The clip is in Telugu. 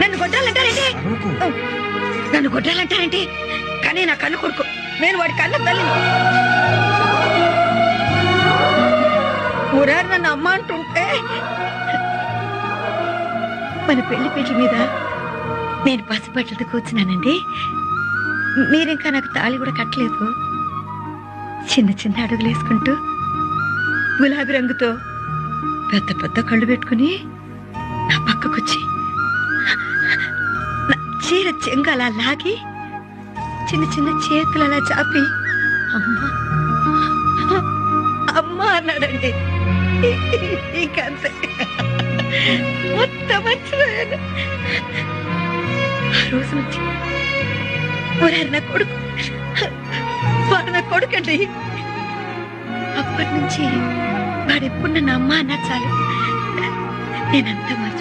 నన్ను కొట్టాలంటారేంటి? నన్ను కొట్టాలంటారేంటి? కానీ నా కన్ను కొడుకు, నేను వాడి కన్ను తల్లిని. మురారి నన్ను అమ్మ అంటుంటే మన పెళ్లి పెళ్లి మీద నేను పసిబట్టలతో కూర్చున్నానండి. మీరింకా నాకు తాళి కూడా కట్టలేదు. చిన్న చిన్న అడుగులు వేసుకుంటూ గులాబీ రంగుతో పెద్ద పెద్ద కళ్ళు పెట్టుకుని నా పక్కకొచ్చి నా చీర చెంగు అలా లాగి చిన్న చిన్న చేతులు అలా చాపి అమ్మా అమ్మా అన్నాడండి. ఇంకంతే, మొత్తం మర్చిపోయాను. ఆ రోజు నుంచి మురారి నా కొడుకు, వాడు నా కొడుకండి. అప్పటి నుంచి వాడెప్పుడు నన్ను అమ్మ అన్నా చాలు, నేనంతా మర్చిపోయాను.